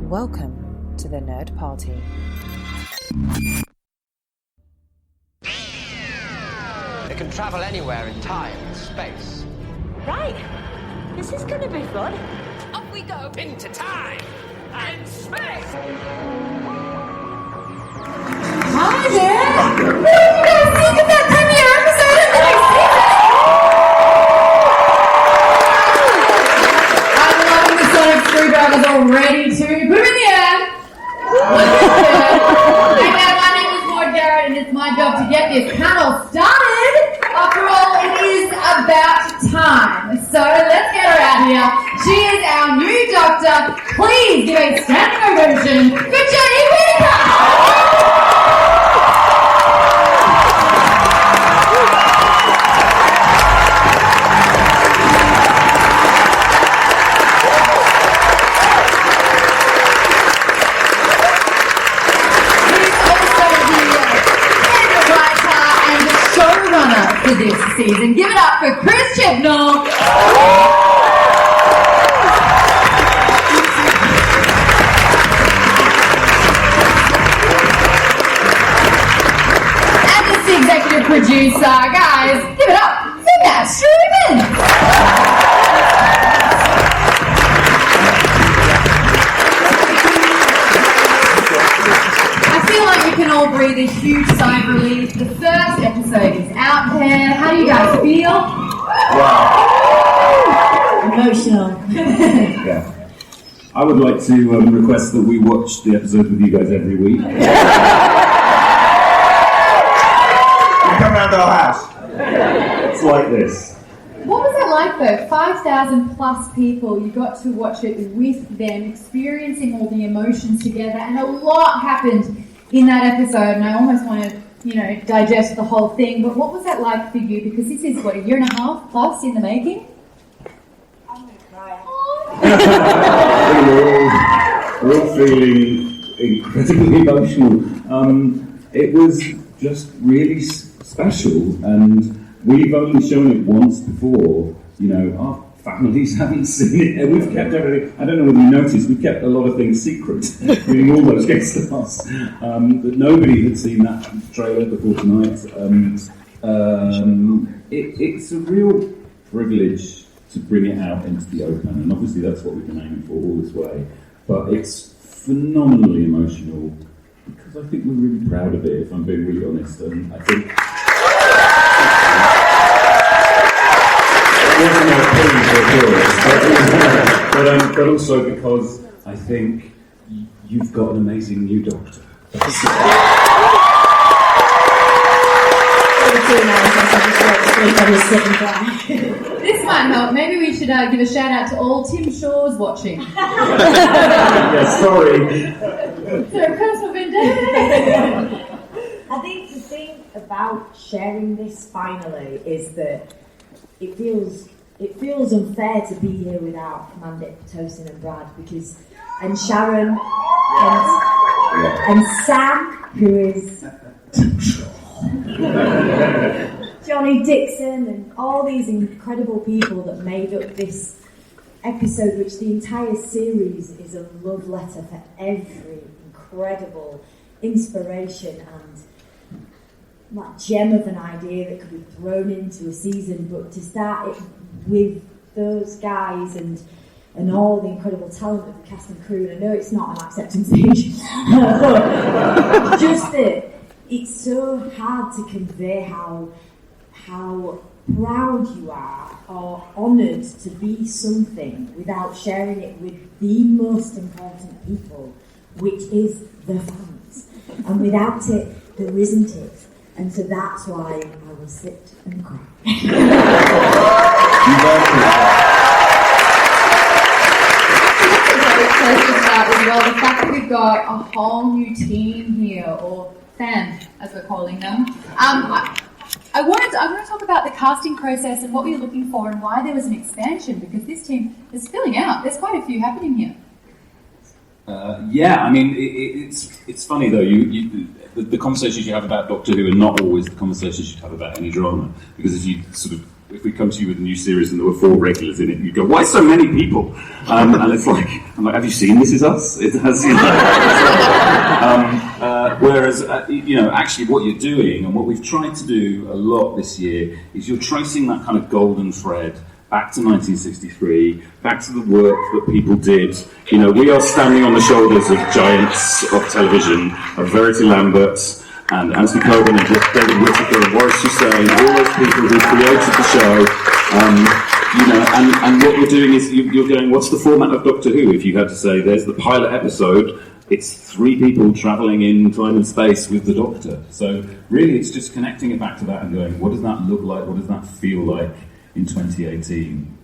Welcome to the Nerd Party. They can travel anywhere in time and space. Right. This is going to be fun. Off we go into time and space. Hi there! You guys look at that premiere episode of the next season! I'm loving the sonic screwdrivers already too. Put them in the air! Okay, my name is Maud Garrett and it's my job to get this panel started. After all, it is about time. So let's get her out here. She is our new doctor. Please give a standing ovation for Jodie Whittaker! For this season. Give it up for Chris Chibnall. And it's the executive producer. Guys, give it up for Matt Strevens. You can all breathe a huge sigh of relief. The first episode is out there. How do you guys feel? Wow. Emotional. Yeah. I would like to request that we watch the episodes with you guys every week. You come round to our house. It's like this. What was it like though? 5,000 plus people. You got to watch it with them, experiencing all the emotions together, and a lot happened in that episode, and I almost want to, digest the whole thing, but what was that like for you? Because this is, a year and a half plus in the making? I'm going to cry. We're all feeling incredibly emotional. It was just really special, and we've only shown it once before. Our families haven't seen it, and we've kept everything. I don't know whether you noticed, we kept a lot of things secret, including all those guest stars. But nobody had seen that trailer before tonight. It's a real privilege to bring it out into the open, and obviously that's what we've been aiming for all this way. But it's phenomenally emotional because I think we're really proud of it, if I'm being really honest, and I think. But also because I think you've got an amazing new doctor. This might help. Maybe we should give a shout out to all Tim Shaw's watching. Yeah, sorry. Personal vendetta. I think the thing about sharing this finally is that it feels unfair to be here without Amanda, Tosin and Brad and Sharon and Sam, who is Johnny Dixon, and all these incredible people that made up this episode, which the entire series is a love letter for every incredible inspiration and that gem of an idea that could be thrown into a season, but to start it with those guys and all the incredible talent of the cast and crew, and I know it's not an acceptance page, but just that it's so hard to convey how proud you are or honoured to be something without sharing it with the most important people, which is the fans. And without it, there isn't it. And so that's why I will sit and cry. The fact that we've got a whole new team here, or fans, as we're calling them. I want to talk about the casting process and what we were looking for and why there was an expansion, because this team is filling out. There's quite a few happening here. It's funny though. The conversations you have about Doctor Who are not always the conversations you'd have about any drama, because if we come to you with a new series and there were 4 regulars in it, you'd go, why so many people? And it's like, I'm like, have you seen This Is Us? It has, you know. Whereas, actually what you're doing, and what we've tried to do a lot this year, is you're tracing that kind of golden thread back to 1963, back to the work that people did. You know, we are standing on the shoulders of giants of television, of Verity Lambert, and Anthony Coburn, and Jodie Whittaker, and Maurice Hussein, all those people who created the show. And what you're doing is you're going, what's the format of Doctor Who? If you had to say, there's the pilot episode, it's 3 people travelling in time and space with the Doctor. So really, it's just connecting it back to that and going, what does that look like? What does that feel like in 2018?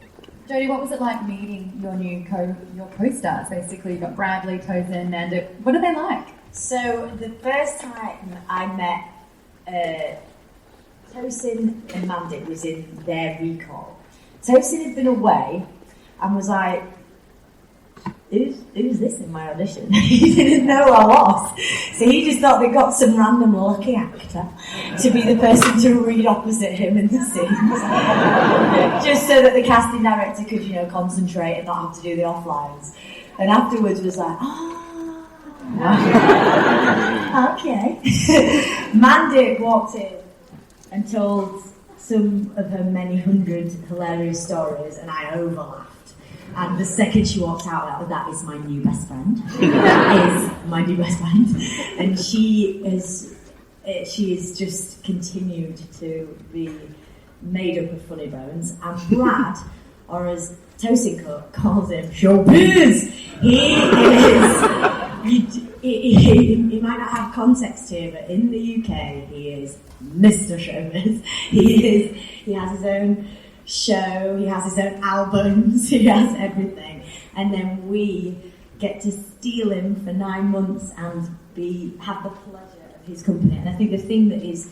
Jodie, what was it like meeting your co-stars? Basically, you've got Bradley, Tosin, and what are they like? So the first time I met Tosin and Mandy was in their recall. Tosin had been away and was like, who's this in my audition? He didn't know who I was. So he just thought they got some random lucky actor to be the person to read opposite him in the scenes. Just so that the casting director could, concentrate and not have to do the offlines. And afterwards was like, okay. Mandy walked in and told some of her many hundred hilarious stories, and I overlapped. And the second she walked out, that is my new best friend. That is my new best friend. And she has just continued to be made up of funny bones. And Brad, or as Tosin calls him, showbiz, he might not have context here, but in the UK, he is Mr. Showbiz. He has his own show, he has his own albums, he has everything, and then we get to steal him for 9 months and have the pleasure of his company. And I think the thing that is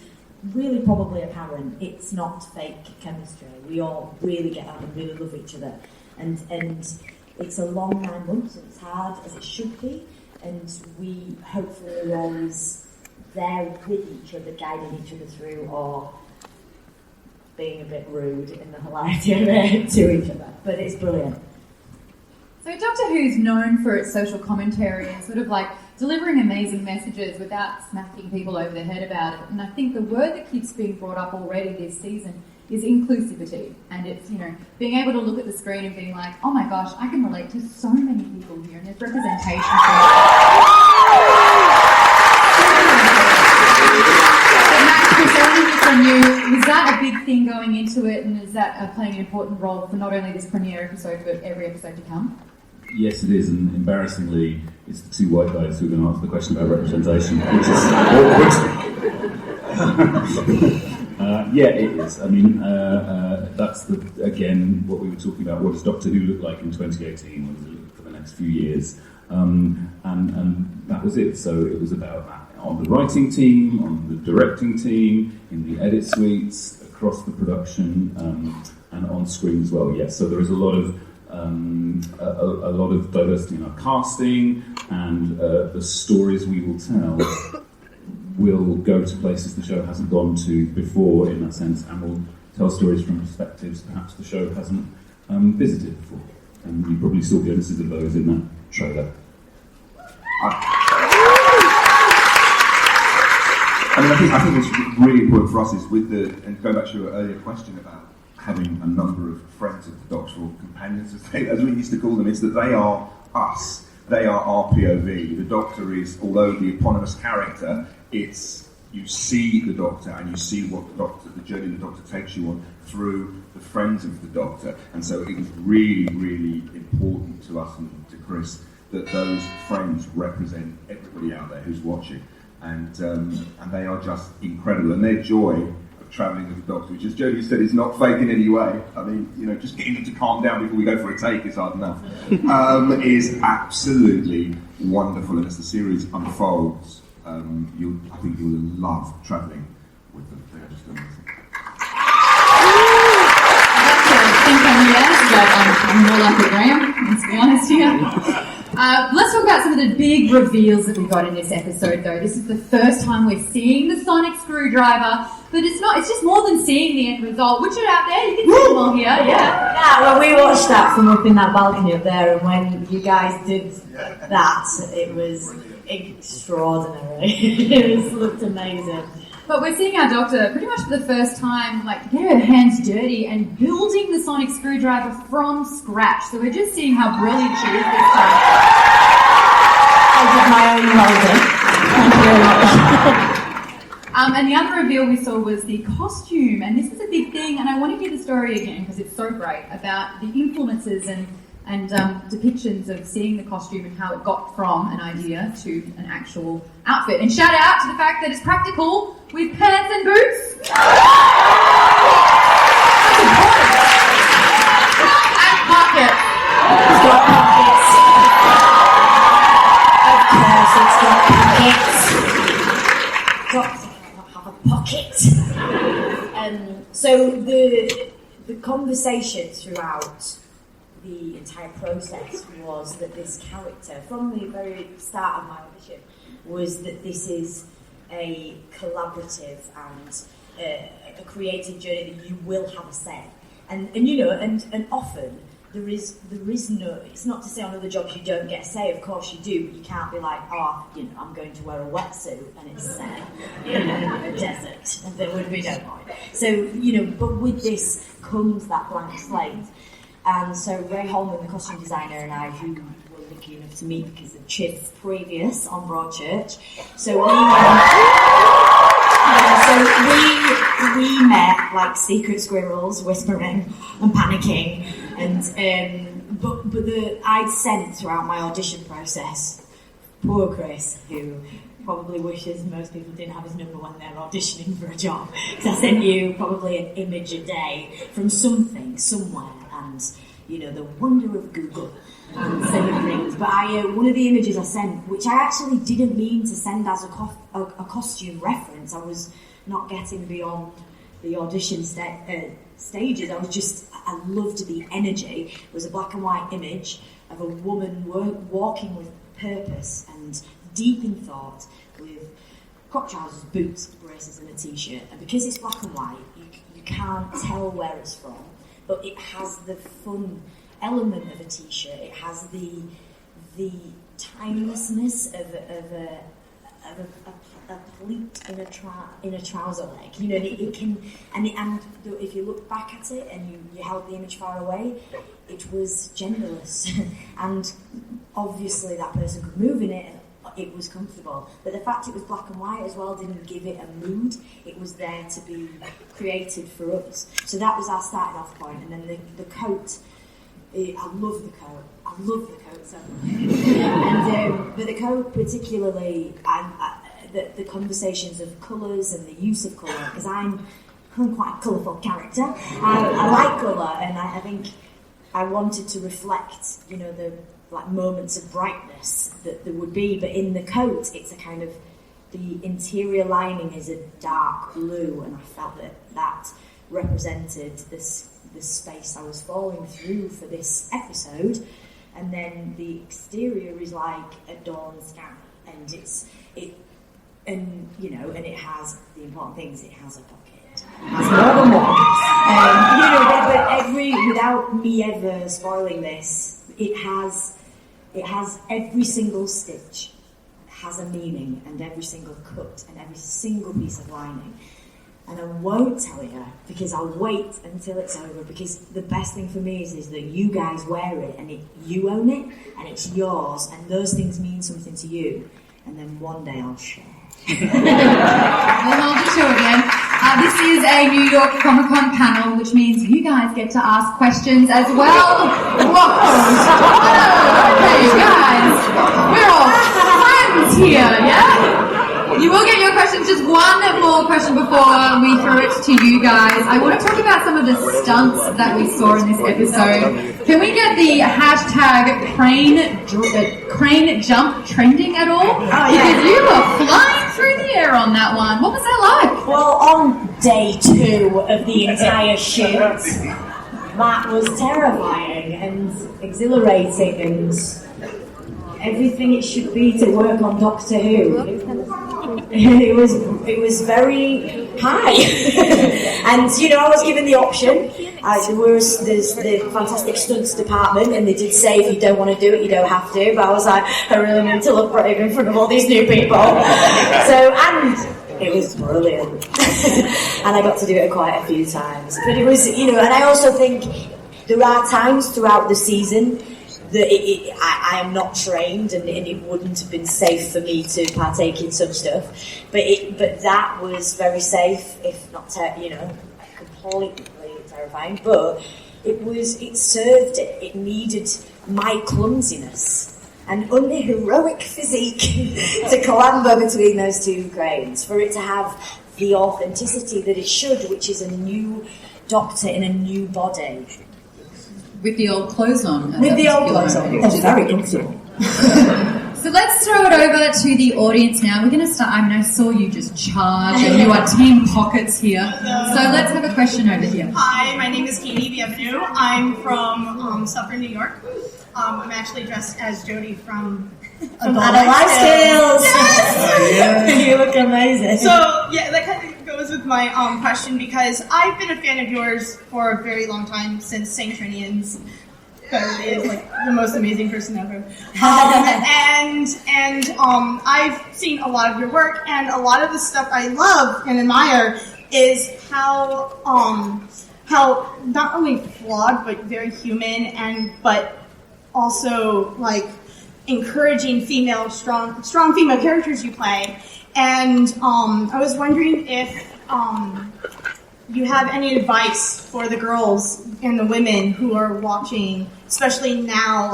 really probably apparent, it's not fake chemistry. We all really get on and really love each other, and it's a long 9 months, and it's hard as it should be, and we hopefully are always there with each other, guiding each other through, or being a bit rude in the hilarity of it to each other, but it's brilliant. So Doctor Who's known for its social commentary and sort of like delivering amazing messages without smacking people over the head about it. And I think the word that keeps being brought up already this season is inclusivity. And it's, being able to look at the screen and being like, oh my gosh, I can relate to so many people here, and there's representation from you, was that a big thing going into it, and is that playing an important role for not only this premiere episode but every episode to come? Yes, it is, and embarrassingly, it's the 2 white guys who are going to answer the question about representation, which is awkward. Yeah, it is. I mean, that's again what we were talking about. What does Doctor Who look like in 2018? What does it look like for the next few years? And that was it. So it was about that. On the writing team, on the directing team, in the edit suites, across the production, and on screen as well. Yes, so there is a lot of diversity in our casting, and the stories we will tell will go to places the show hasn't gone to before, in that sense, and will tell stories from perspectives perhaps the show hasn't visited before. And you probably saw glimpses of those in that trailer. I think it's really important for us is and going back to your earlier question about having a number of friends of the Doctor, or companions, as we used to call them, is that they are us. They are our POV. The Doctor is, although the eponymous character, it's you see the Doctor and you see what the journey the Doctor takes you on through the friends of the Doctor. And so it was really, really important to us and to Chris that those friends represent everybody out there who's watching. And they are just incredible. And their joy of travelling with the Doctor, which, as Jodie said, is not fake in any way. I mean, just getting them to calm down before we go for a take is hard enough. Is absolutely wonderful. And as the series unfolds, I think you'll love travelling with them. They are just amazing. I think I'm yes, but I'm more like a Graham, let's be honest here. Let's talk about some of the big reveals that we got in this episode, though. This is the first time we're seeing the sonic screwdriver, but it's just more than seeing the end result. Richard out there, you can see them all here, yeah. Yeah, well, we watched that from up in that balcony up there, and when you guys did that, it was extraordinary. It looked amazing. But we're seeing our doctor pretty much for the first time, like, get her hands dirty and building the sonic screwdriver from scratch. So we're just seeing how brilliant she is this time. I did my own molding. Thank you very much. And the other reveal we saw was the costume, and this is a big thing, and I want to hear the story again because it's so great about the influences and depictions of seeing the costume and how it got from an idea to an actual outfit. And shout out to the fact that it's practical with pants and boots. That's important. And pockets. It's got pockets. Of course it's got pockets. Got to have a pocket. So the conversation throughout the entire process was that this character, from the very start of my audition, was that this is a collaborative and a creative journey that you will have a say. And often there is no, it's not to say on other jobs you don't get a say, of course you do, but you can't be like, I'm going to wear a wetsuit and it's set in a desert, and there would be no point. So, but with this comes that blank slate. And so Ray Holman, the costume designer, and I, who were lucky enough to meet because of Chip's previous on Broadchurch, we met like secret squirrels, whispering and panicking, and I'd sent throughout my audition process, poor Chris, who probably wishes most people didn't have his number when they're auditioning for a job, because I sent you probably an image a day from something, somewhere, and the wonder of Google and sending things. But one of the images I sent, which I actually didn't mean to send as a costume reference, I was not getting beyond the audition stages. I loved the energy. It was a black and white image of a woman walking with purpose and deep in thought, with crop trousers, boots, braces and a t-shirt. And because it's black and white, you can't tell where it's from, but it has the fun element of a t-shirt. It has the timelessness of a pleat in a trouser leg, and it can, and if you look back at it and you held the image far away, it was genderless, and obviously that person could move in it, and it was comfortable. But the fact it was black and white as well didn't give it a mood. It was there to be created for us. So that was our starting off point, and then the coat. I love the coat. So and but the coat particularly, the conversations of colours and the use of colour, because I'm quite a colourful character. I like colour, and I think I wanted to reflect, the moments of brightness that there would be. But in the coat, it's a kind of, the interior lining is a dark blue, and I felt that represented the space I was falling through for this episode. And then the exterior is like a dawn sky, and it has the important things. It has a pocket, it has more than one. But without me ever spoiling this, it has every single stitch has a meaning, and every single cut, and every single piece of lining. And I won't tell you, because I'll wait until it's over, because the best thing for me is that you guys wear it, and you own it, and it's yours, and those things mean something to you, and then one day I'll share. Well, I'll just show again. This is a New York Comic Con panel, which means you guys get to ask questions as well. Okay, guys, we're all friends here, yeah? You will get your questions. Just one more question before we throw it to you guys. I want to talk about some of the stunts that we saw in this episode. Can we get the hashtag crane jump trending at all? Oh, yeah. Because you were flying through the air on that one. What was that like? Well, on day 2 of the entire shoot, that was terrifying and exhilarating, and everything it should be to work on Doctor Who. It was very high. And, I was given the option. There's the fantastic stunts department, and they did say if you don't want to do it, you don't have to. But I was like, I really need to look brave in front of all these new people. And it was brilliant. And I got to do it quite a few times. But it was, and I also think there are times throughout the season that I am not trained, and it wouldn't have been safe for me to partake in some stuff. But that was very safe, if not, completely terrifying. But it served it. It needed my clumsiness and unheroic physique to clamber between those two cranes, for it to have the authenticity that it should, which is a new Doctor in a new body. With the old clothes on. With the old clothes on. It was very comfortable. So let's throw it over to the audience now. We're going to start. I saw you just charge, and you are Team Pockets here. So let's have a question over here. Hi, my name is Katie Bienvenue. I'm from Suffern, New York. I'm actually dressed as Jodie from Adult Lifestyles. Yes. You look amazing. So, that kind of goes with my question, because I've been a fan of yours for a very long time, since St. Trinian's Beverly is like the most amazing person ever. And I've seen a lot of your work, and a lot of the stuff I love and admire is how not only flawed but very human, but also like encouraging strong female characters you play. And I was wondering if you have any advice for the girls and the women who are watching, especially now,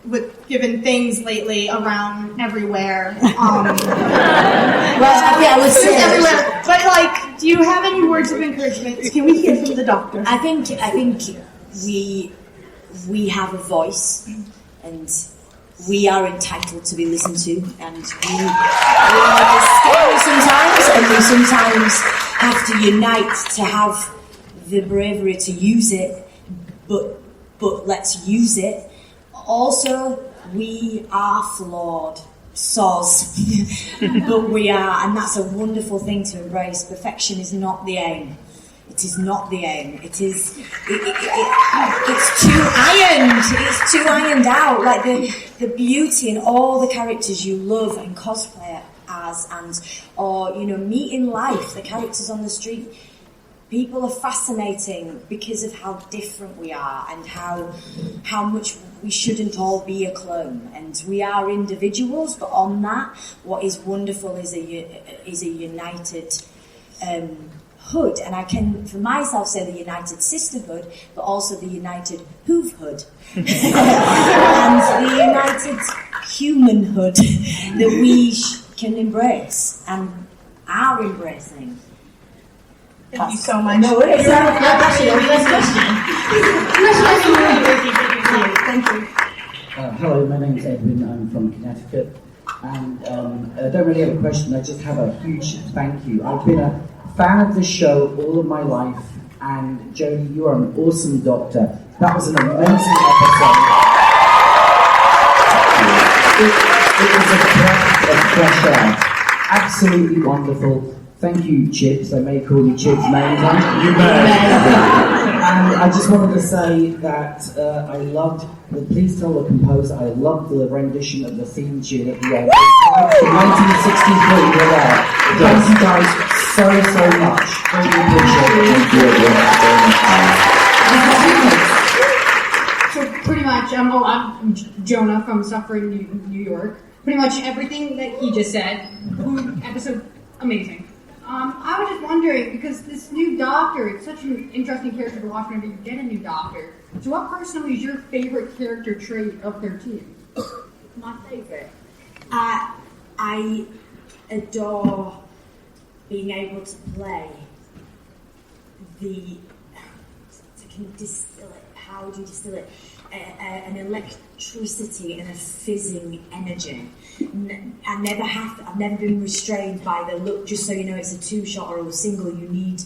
with given things lately around everywhere. Everywhere. But do you have any words of encouragement? Can we hear from the Doctor? I think we have a voice, and we are entitled to be listened to, and we are scary sometimes, and we sometimes have to unite to have the bravery to use it, but let's use it. Also, we are flawed, soz, but we are, and that's a wonderful thing to embrace. Perfection is not the aim. It is not the aim. It's too ironed. It's too ironed out. Like the beauty in all the characters you love and cosplay as, or meet in life, the characters on the street. People are fascinating because of how different we are, and how much we shouldn't all be a clone. And we are individuals, but on that, what is wonderful is a united hood, and I can, for myself, say the United Sisterhood, but also the United Hoofhood, and the United Humanhood that we can embrace and are embracing. Thank you so much. No worries. Actually, Thank you. Hello, my name is Edwin. I'm from Connecticut, and I don't really have a question. I just have a huge thank you. I've been a fan of this show all of my life, and Jodie, you are an awesome Doctor. That was an amazing episode. It was a breath of fresh air. Absolutely wonderful. Thank you, Chips. I may call you Chips names. You may. And I just wanted to say that I loved, please tell the composer, I loved the rendition of the theme tune at the end. In 1963, you're there. Thank you guys so much. Really appreciate it. So pretty much, I'm Jonah from Suffern, New York. Pretty much everything that he just said, episode amazing. I was just wondering, because this new Doctor, it's such an interesting character to watch whenever you get a new Doctor. So what personally is your favorite character trait of 13? My favourite? I adore being able to play distill it. How would you distill it? An electricity and a fizzing energy. I've never been restrained by the look. Just so you know, it's a two-shot or a single. You need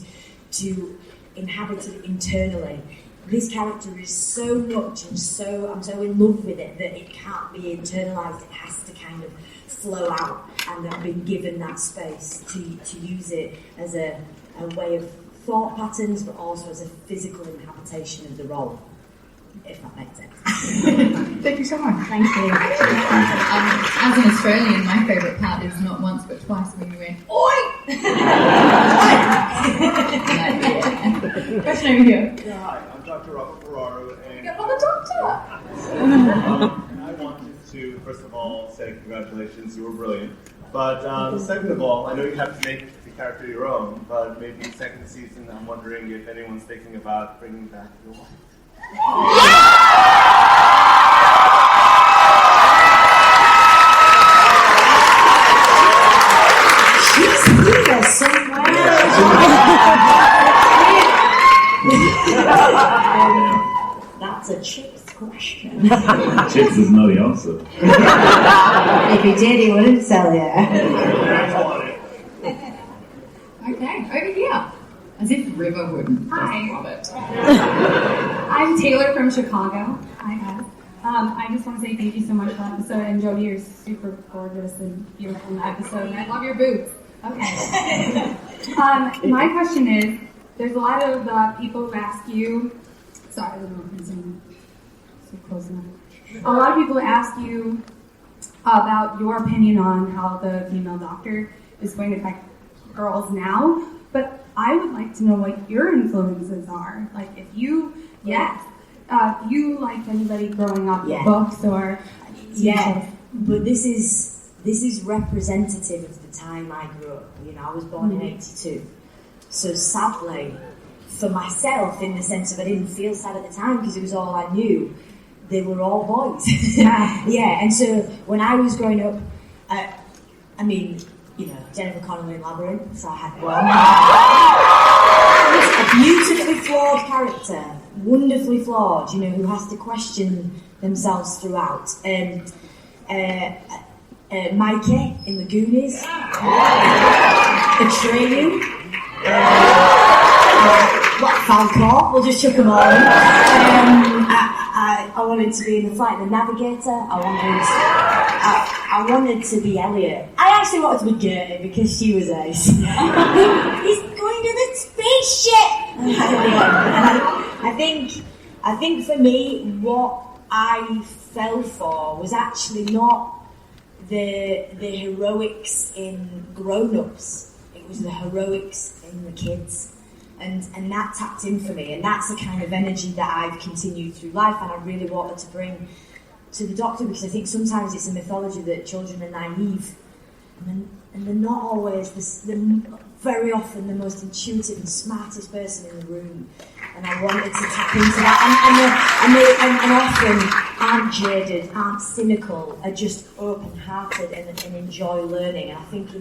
to inhabit it internally. this character is so much and I'm so in love with it that it can't be internalised. It has to kind of flow out, and I've been given that space to use it as a way of thought patterns, but also as a physical inhabitation of the role, if that makes sense. Thank you so much. Thank you. As an Australian, my favourite part is not once but twice when you went, "Oi!" Question over here. Yeah, hi, I'm Dr. Robert Ferraro, and I'm the doctor. I wanted to, first of all, say congratulations, you were brilliant. But second of all, I know you have to make the character your own, but maybe second season, I'm wondering if anyone's thinking about bringing back your wife. She's here somewhere. That's a Chips question. Chips is not the answer. If he did, he wouldn't sell you. Okay, over here. As if River wouldn't. Hi. Love it. I'm Taylor from Chicago. Hi, guys. I just want to say thank you so much for the episode, and Jodie, you're super gorgeous and beautiful in the episode, and I love your boots. Okay. My question is, there's a lot of people who ask you, sorry, I don't know if I'm zooming so close enough. A lot of people ask you about your opinion on how the female doctor is going to affect girls now, but I would like to know what your influences are. Like, if you, you liked anybody growing up, books or yeah, but this is representative of the time I grew up. You know, I was born in '82, so sadly, for myself, in the sense of I didn't feel sad at the time because it was all I knew. They were all boys. Yeah, and so when I was growing up, I mean, you know, Jennifer Connelly in Labyrinth, so I had one. A beautifully flawed character, wonderfully flawed, you know, who has to question themselves throughout. Mikey in The Goonies. Atreyu. Falcor, we'll just chuck them all in. I wanted to be in The Flight of the Navigator. I wanted to be Elliot. I actually wanted to be Gertie because she was ace. He's going to the spaceship. I think for me, what I fell for was actually not the heroics in grown-ups. It was the heroics in the kids. And that tapped in for me, and that's the kind of energy that I've continued through life, and I really wanted to bring to the Doctor, because I think sometimes it's a mythology that children are naive, and they're not always, they're very often the most intuitive and smartest person in the room, and I wanted to tap into that, and often aren't jaded, aren't cynical, are just open-hearted and enjoy learning, and I think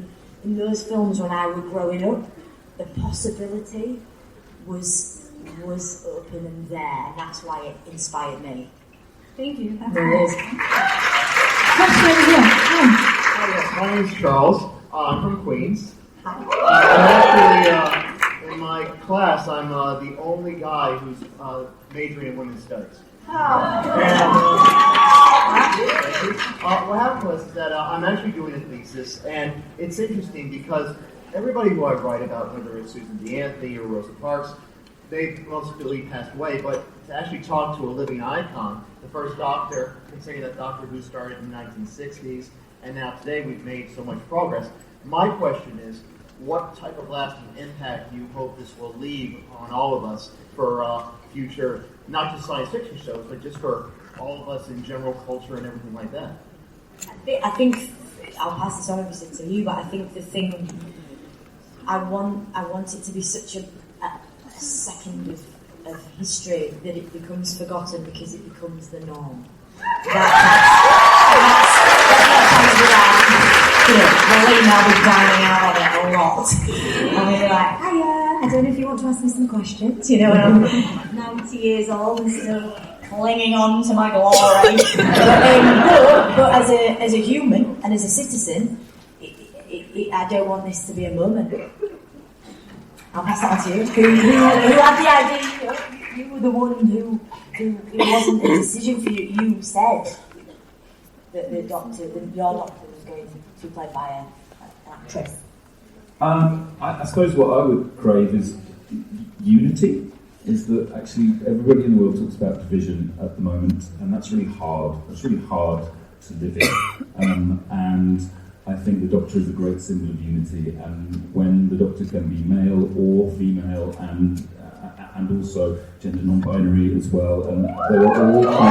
in those films when I was growing up, the possibility was open and there, and that's why it inspired me. Thank you. That's My name is Charles. I'm from Queens. Actually, in my class, I'm the only guy who's majoring in women's studies. What happened was that I'm actually doing a thesis, and it's interesting because everybody who I write about, whether it's Susan B. Anthony or Rosa Parks, they mostly passed away, but to actually talk to a living icon, the first Doctor, considering that Doctor Who started in the 1960s, and now today we've made so much progress. My question is, what type of lasting impact do you hope this will leave on all of us for future, not just science fiction shows, but just for all of us in general culture and everything like that? I think I'll pass this on obviously to you, but I think the thing I want it to be such a second of history that it becomes forgotten because it becomes the norm. We'll email be dining out on it a lot. And we'll be like, hiya, I don't know if you want to ask me some questions, you know, when I'm 90 years old and still clinging on to my glory. But as a human and as a citizen, I don't want this to be a moment. I'll pass that on to you. Who had the idea? you were the one who it wasn't a decision for you. You said that your doctor was going to be played by an actress. I suppose what I would crave is unity. Is that actually everybody in the world talks about division at the moment, and that's really hard. That's really hard to live in. And I think the Doctor is a great symbol of unity. And when the Doctor can be male or female, and also gender non-binary as well, and there are all kinds of.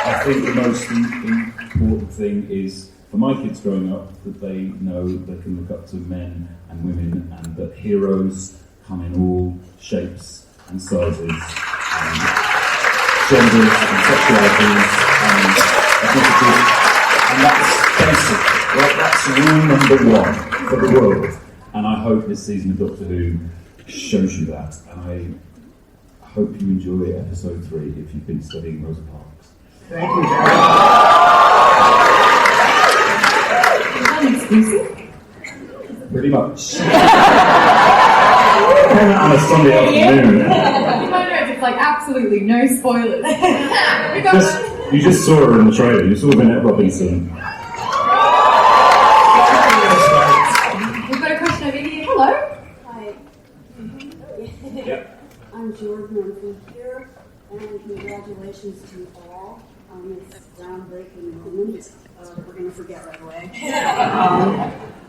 I think the most important thing is for my kids growing up that they know they can look up to men and women, and that heroes come in all shapes and sizes, and genders and sexualities, and ethnicities, and that's basic. Right? That's rule number one for the world. And I hope this season of Doctor Who shows you that. And I hope you enjoy episode 3 if you've been studying Rosa Parks. Thank you. Is that exclusive? Pretty much. On a Sunday afternoon. You might know it's like absolutely no spoilers. You just saw her in the trailer. You saw Vinette Robinson. We've got a question over here. Hello. Hi. Yep. I'm Jordan. I'm from here, and congratulations to all on this groundbreaking moment that we're going to forget right away.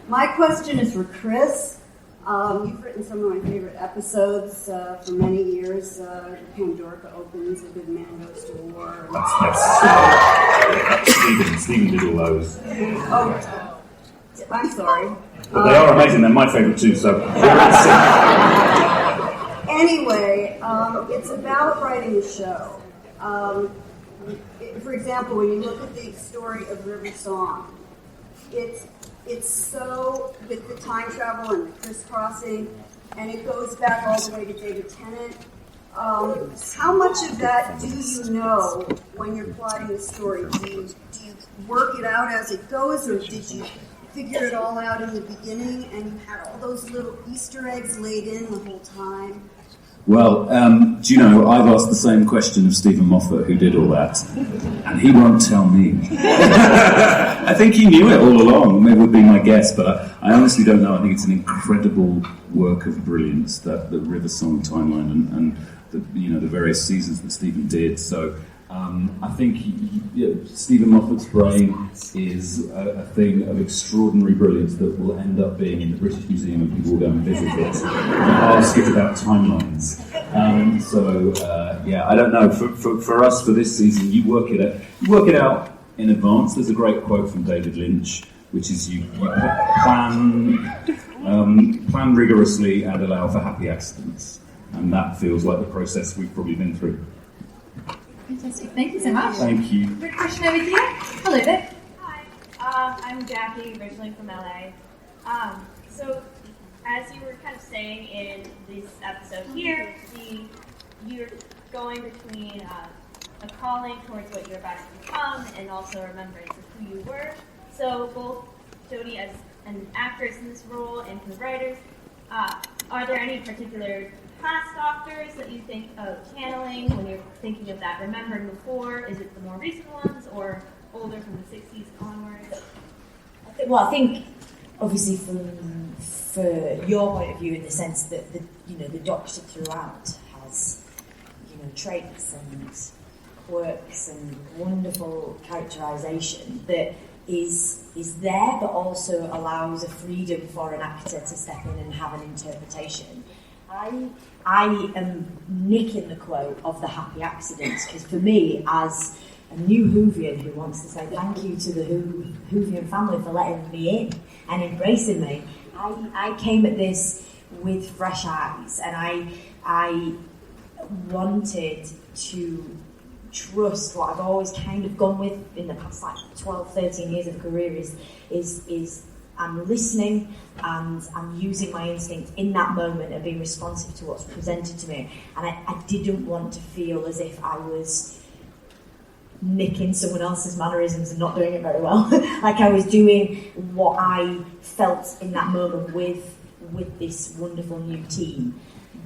My question is for Chris. You've written some of my favorite episodes for many years. Pandora opens, A Good Man Goes to War. Stephen did all those. Oh, I'm sorry. But they are amazing. They're my favourite too. So. Anyway, it's about writing a show. For example, when you look at the story of River Song, it's so, with the time travel and the crisscrossing, and it goes back all the way to David Tennant. How much of that do you know when you're plotting the story? Do you work it out as it goes, or did you figure it all out in the beginning and you had all those little Easter eggs laid in the whole time? Well, do you know, I've asked the same question of Stephen Moffat, who did all that, and he won't tell me. I think he knew it all along, it would be my guess, but I honestly don't know. I think it's an incredible work of brilliance, that the River Song timeline and the various seasons that Stephen did. So I think Stephen Moffat's brain is a thing of extraordinary brilliance that will end up being in the British Museum, and people will go and visit it and ask it about timelines. I don't know. For us, for this season, you work it out in advance. There's a great quote from David Lynch, which is you plan rigorously and allow for happy accidents, and that feels like the process we've probably been through. Fantastic. Thank you so much. Thank you. Good question over here. Hello there. Hi. I'm Jackie, originally from LA. So, as you were kind of saying in this episode here, you're going between a calling towards what you're about to become and also a remembrance of who you were. So, both Jodie as an actress in this role and for the writers, are there any particular past Doctors that you think of channeling when you're thinking of that remembering before? Is it the more recent ones or older from the 60s onwards? I think obviously for your point of view, in the sense that the Doctor throughout has traits and quirks and wonderful characterisation that is there, but also allows a freedom for an actor to step in and have an interpretation. I am nicking the quote of the happy accidents, because for me, as a new Whovian who wants to say thank you to the Whovian family for letting me in and embracing me, I came at this with fresh eyes, and I wanted to trust what I've always kind of gone with in the past 12, 13 years of career is I'm listening and I'm using my instinct in that moment and being responsive to what's presented to me. And I didn't want to feel as if I was nicking someone else's mannerisms and not doing it very well. Like I was doing what I felt in that moment with this wonderful new team.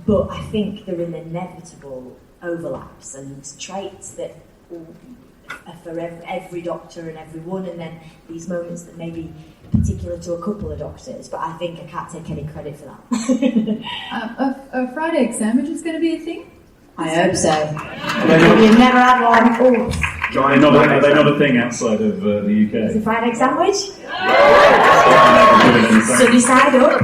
But I think they're an inevitable overlaps and traits that are for every doctor and everyone, and then these moments that may be particular to a couple of doctors, but I think I can't take any credit for that. Are Friday egg sandwiches going to be a thing? I hope so. You've never had one? Are they not a thing outside of the UK? Is it fried egg sandwich? Sunny side up.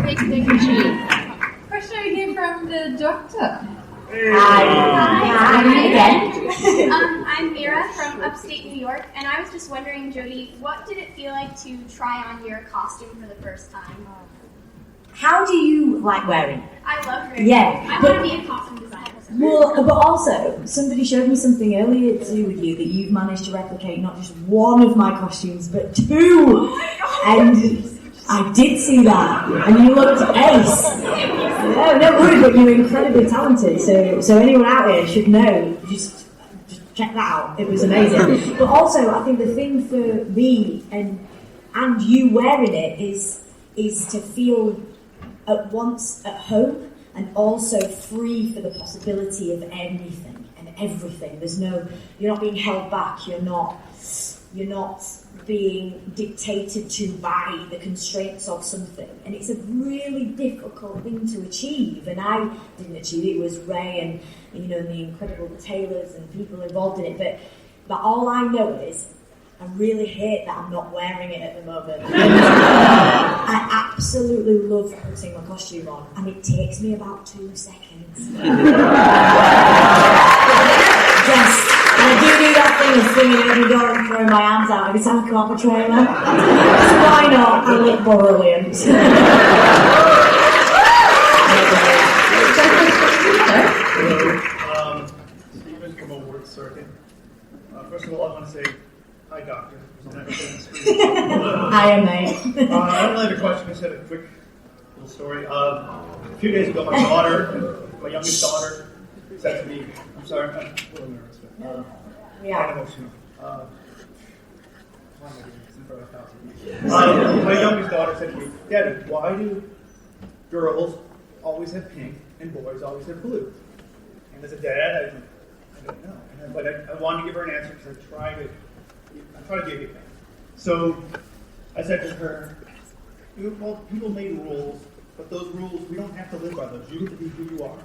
Question here from the doctor. Hi again. I'm Mira from upstate New York, and I was just wondering, Jodie, what did it feel like to try on your costume for the first time? How do you like wearing it? I love wearing Yeah, it. I but- want to be a costume designer. Well, but also, somebody showed me something earlier to do with you that you've managed to replicate not just one of my costumes, but two. And I did see that, and you looked ace. No, don't worry, but you're incredibly talented. So anyone out here should know. Just check that out. It was amazing. But also, I think the thing for me and you wearing it is to feel at once at home and also free for the possibility of anything and everything. You're not being held back. You're not being dictated to by the constraints of something. And it's a really difficult thing to achieve. And I didn't achieve it. It was Ray and the incredible tailors and people involved in it. But all I know is I really hate that I'm not wearing it at the moment. I absolutely love putting my costume on, and it takes me about 2 seconds. Yes, and I do that thing of swinging at the door and throwing my arms out every time I come off a trailer. So why not? I look brilliant. Stephen from Award Circuit. First of all, I want to say hi, Doctor. Hi, mate. I don't really have a question. I just had a quick little story. A few days ago, my youngest daughter, said to me, I'm sorry, I'm a little nervous, but kind of emotional. My youngest daughter said to me, Daddy, why do girls always have pink and boys always have blue? And as a dad, I don't know. But I wanted to give her an answer because I try to give it. So I said to her, well, people made rules, but those rules, we don't have to live by those. You get to be who you are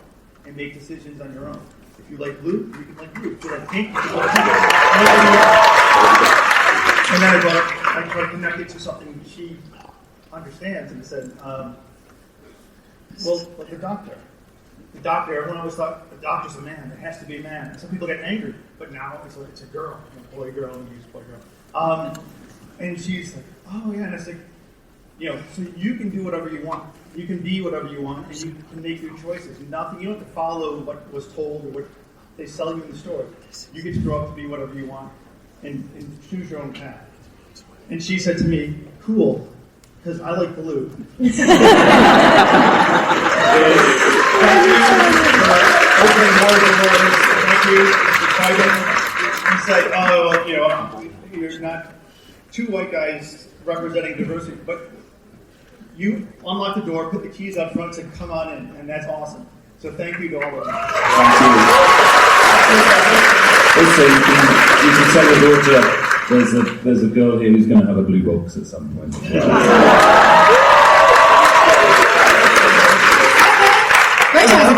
and make decisions on your own. If you like blue, you can like blue. If you like pink, you can like pink. And then I tried to connect it to something she understands, and I said, well, like the doctor. The doctor, everyone always thought the doctor's a man. It has to be a man. Some people get angry, but now it's a girl. Boy, girl, and use boy, girl. And she's like, oh, yeah. And it's like, so you can do whatever you want. You can be whatever you want, and you can make your choices. You don't have to follow what was told or what they sell you in the store. You get to grow up to be whatever you want and choose your own path. And she said to me, cool, because I like blue. Thank you. He said, oh, you're not two white guys representing diversity, but you unlocked the door, put the keys up front, and said, come on in, and that's awesome. So thank you to all of you. Thank you. Also, you can tell your daughter there's a girl here who's going to have a blue box at some point.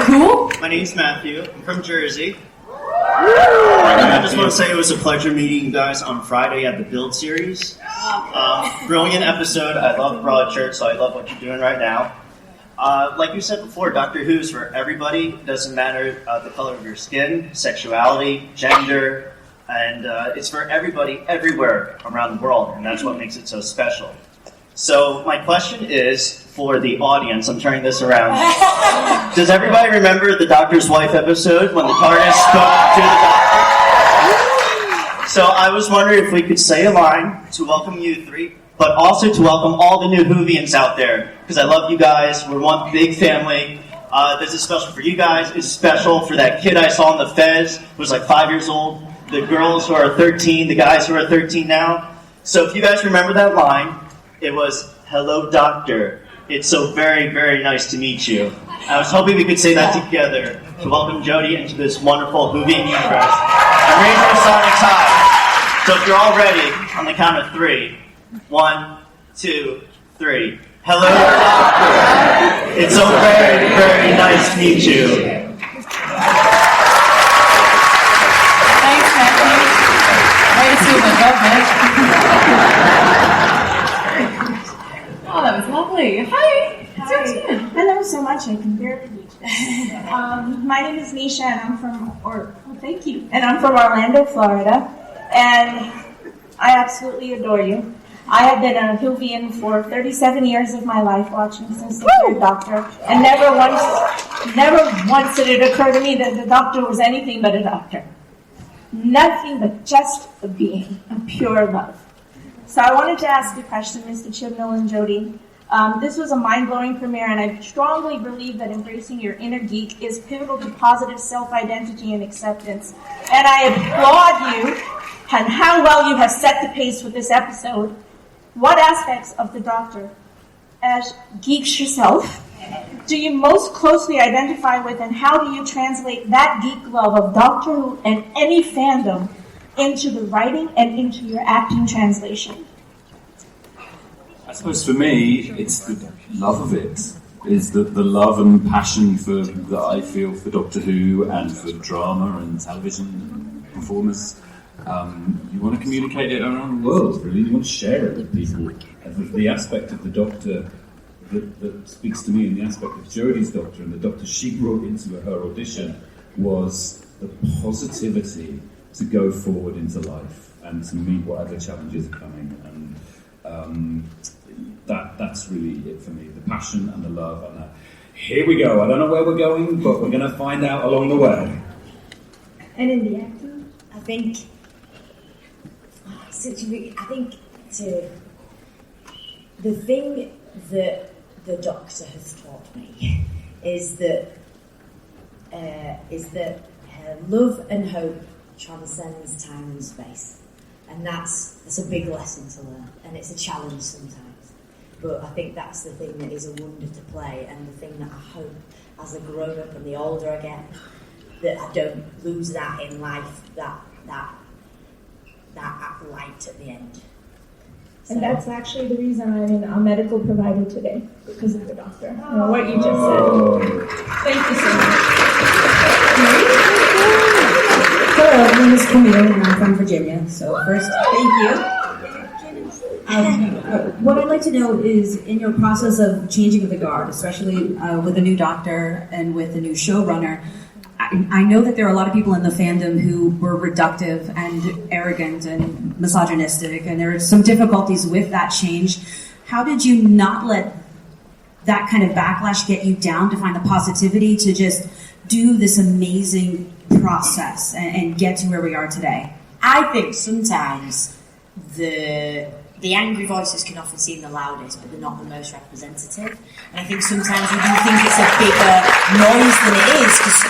Cool. My name's Matthew. I'm from Jersey. I just want to say it was a pleasure meeting you guys on Friday at the Build series. Brilliant episode. I love Broadchurch, so I love what you're doing right now. Like you said before, Doctor Who's for everybody. It doesn't matter the color of your skin, sexuality, gender, and it's for everybody everywhere around the world, and that's what makes it so special. So my question is, for the audience, I'm turning this around. Does everybody remember the Doctor's Wife episode when the TARDIS spoke to the Doctor? So I was wondering if we could say a line to welcome you three, but also to welcome all the new Whovians out there, because I love you guys. We're one big family. This is special for you guys. It's special for that kid I saw in the Fez who was like 5 years old, the girls who are 13, the guys who are 13 now. So if you guys remember that line, it was, hello, Doctor. It's so very, very nice to meet you. I was hoping we could say that together. to welcome Jodie into this wonderful Whovian universe and raise our sonic tide. So if you're all ready, on the count of 3, 1, 2, 3. Hello, Doctor. It's so very, very nice to meet you. Thanks, Matthew. Way to steal my job, mate. Oh, that was lovely. Hi. It's your turn. Hello so much, I can barely reach that. My name is Nisha, and I'm thank you. And I'm from Orlando, Florida, and I absolutely adore you. I have been a Whovian for 37 years of my life, watching since the Third Doctor, and never once did it occur to me that the Doctor was anything but a doctor. Nothing but just a being, a pure love. So I wanted to ask a question, Mr. Chibnall and Jodie. This was a mind-blowing premiere, and I strongly believe that embracing your inner geek is pivotal to positive self-identity and acceptance. And I applaud you and how well you have set the pace with this episode. What aspects of the Doctor, as geeks yourself, do you most closely identify with, and how do you translate that geek love of Doctor Who and any fandom into the writing and into your acting translation? I suppose for me, it's the love of it. Is the love and passion that I feel for Doctor Who and for drama and television performers. You want to communicate it around the world, really. You want to share it with people. The aspect of the Doctor that speaks to me, and the aspect of Jodie's Doctor and the Doctor she brought into her audition, was the positivity to go forward into life and to meet whatever challenges are coming. And that's really it for me. The passion and the love. And here we go. I don't know where we're going, but we're going to find out along the way. And in the acting, I think the thing that the Doctor has taught me is that love and hope transcends time and space, and that's a big lesson to learn, and it's a challenge sometimes. But I think that's the thing that is a wonder to play, and the thing that I hope, as I grow up and the older I get, that I don't lose that in life, that light at the end. So. And that's actually the reason I'm a medical provider today, because of the Doctor. You know, what you just said. Thank you so much. Hello, my name is Camille, and I'm from Virginia. So first, thank you. What I'd like to know is, in your process of changing of the guard, especially with the new Doctor and with the new showrunner, I know that there are a lot of people in the fandom who were reductive and arrogant and misogynistic, and there are some difficulties with that change. How did you not let that kind of backlash get you down to find the positivity to just do this amazing process and get to where we are today? I think sometimes the angry voices can often seem the loudest, but they're not the most representative. And I think sometimes we do think it's a bigger noise than it is, because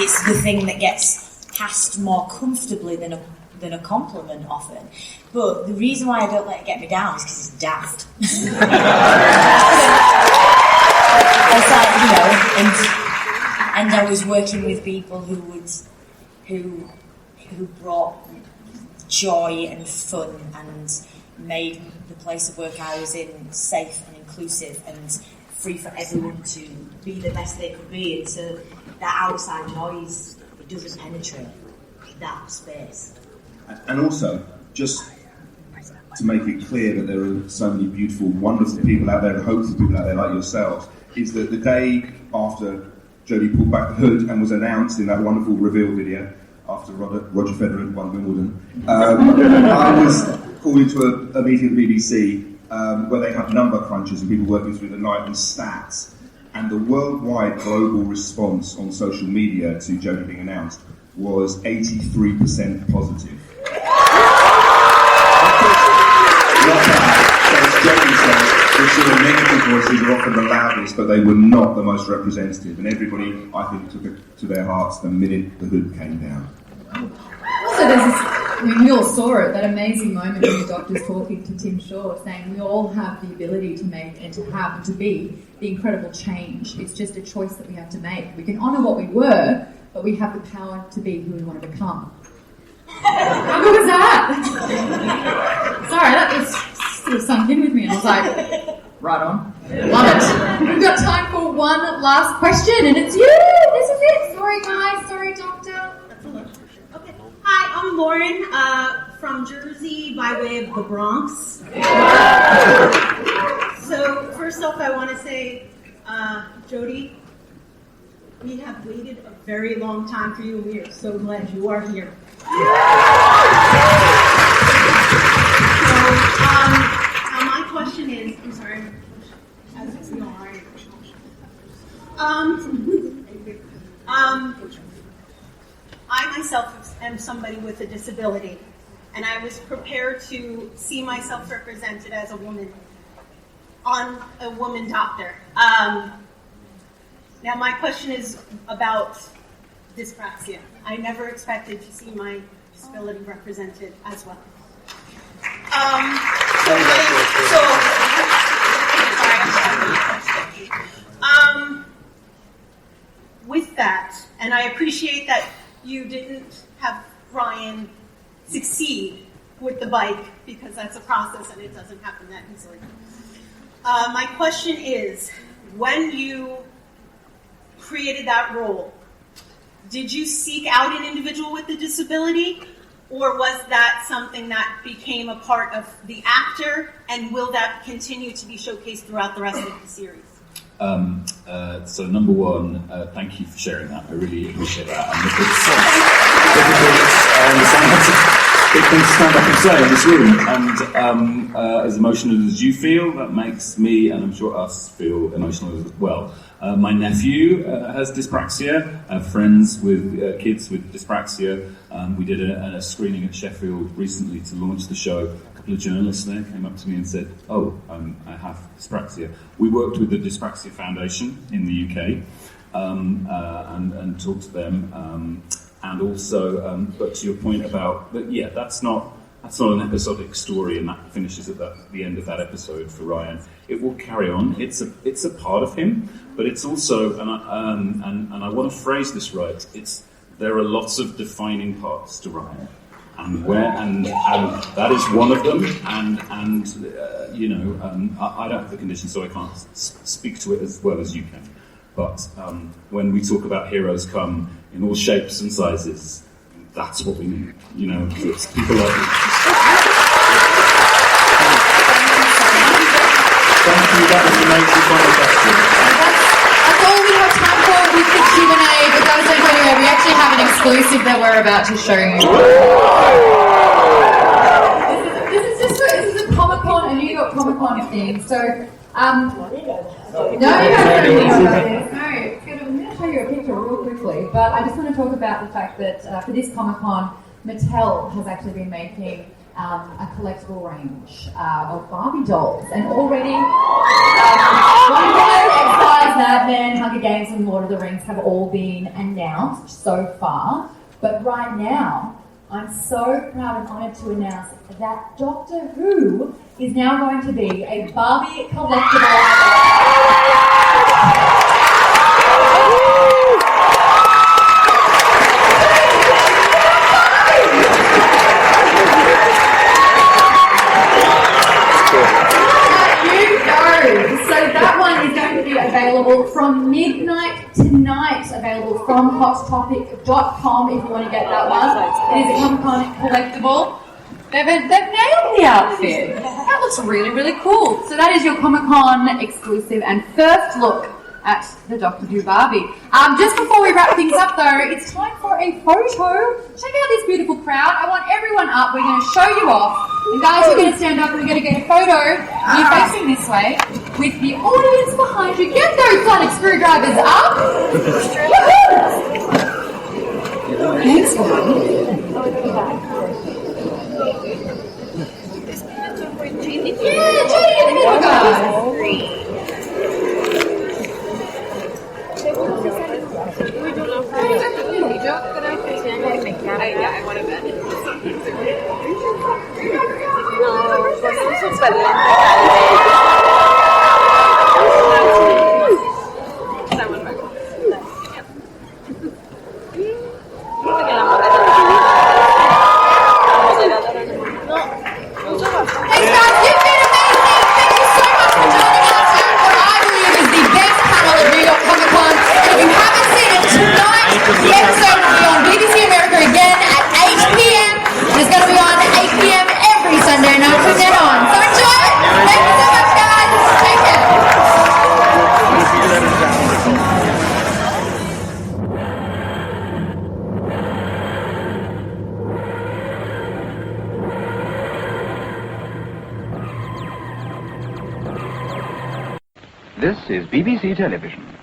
it's the thing that gets passed more comfortably than a compliment often. But the reason why I don't let it get me down is because it's daft. It's like, and I was working with people who brought joy and fun and made the place of work I was in safe and inclusive and free for everyone to be the best they could be. And so that outside noise, it doesn't penetrate that space. And also, just to make it clear that there are so many beautiful, wonderful people out there and hopeful people out there like yourselves, is that the day after Jodie pulled back the hood and was announced in that wonderful reveal video, after Roger Federer had won Wimbledon, I was called into a meeting at the BBC where they have number crunchers and people working through the night and stats. And the worldwide global response on social media to Jodie being announced was 83% positive. Not bad. So as Jodie says, the sort of negative voices are often the loudest, but they were not the most representative. And everybody, I think, took it to their hearts the minute the hood came down. Also, there's this I mean, we all saw it, that amazing moment when the doctor's talking to Tim Shaw, saying we all have the ability to make and to have and to be the incredible change. It's just a choice that we have to make. We can honour what we were, but we have the power to be who we want to become. How good was that? Sorry, that just sort of sunk in with me, and I was like, right on. Love it. We've got time for one last question, and it's you. This is it. Sorry, guys. Sorry, Doctor. Hi, I'm Lauren from Jersey by way of the Bronx. So first off, I want to say, Jodie, we have waited a very long time for you, and we are so glad you are here. Now my question is, I'm sorry, as we all are. I myself am somebody with a disability, and I was prepared to see myself represented as a woman on a woman doctor. Now my question is about dyspraxia. I never expected to see my disability represented as well. With that, and I appreciate that you didn't have Ryan succeed with the bike, because that's a process and it doesn't happen that easily. My question is, when you created that role, did you seek out an individual with a disability, or was that something that became a part of the actor, and will that continue to be showcased throughout the rest of the series? So number one, thank you for sharing that. I really appreciate that. And it's difficult, I understand what you stand up and say in this room. And as emotional as you feel, that makes me, and I'm sure us, feel emotional as well. My nephew has dyspraxia. I have friends with kids with dyspraxia. We did a screening at Sheffield recently to launch the show. A couple of journalists there came up to me and said, I have dyspraxia. We worked with the Dyspraxia Foundation in the UK and talked to them. And also, but to your point about, that's not an episodic story, and that finishes at the end of that episode for Ryan. It will carry on. It's a part of him, but it's also, and I want to phrase this right. There are lots of defining parts to Ryan, and that is one of them. I don't have the condition, so I can't speak to it as well as you can. But when we talk about heroes come in all shapes and sizes, that's what we need. It's people like this. Thank you. That was an amazing final question. That's all we have time for with the Q&A, but guys, don't go anywhere. We actually have an exclusive that we're about to show you. This is a Comic-Con, a New York Comic-Con thing. So, I'm going to show you a picture real quickly, but I just want to talk about the fact that for this Comic-Con, Mattel has actually been making a collectible range of Barbie dolls, and already Wonder Woman, X-Files, Mad Men, Hunger Games, and Lord of the Rings have all been announced so far. But right now, I'm so proud and honoured to announce that Doctor Who is now going to be a Barbie collectible. So that one is going to be available from midnight tonight, available from hottopic.com if you want to get that one. It is a Comic-Con collectible. They've nailed the outfit. That looks really, really cool. So that is your Comic-Con exclusive and first look at the Doctor Who Barbie. Just before we wrap things up though, it's time for a photo. Check out this beautiful crowd. I want everyone up. We're going to show you off. And guys, you're going to stand up and we're going to get a photo. You're facing this way with the audience behind you. Get those sonic screwdrivers up. Thanks, yeah, Jodie in the middle, guys. I want to bet. This is BBC Television.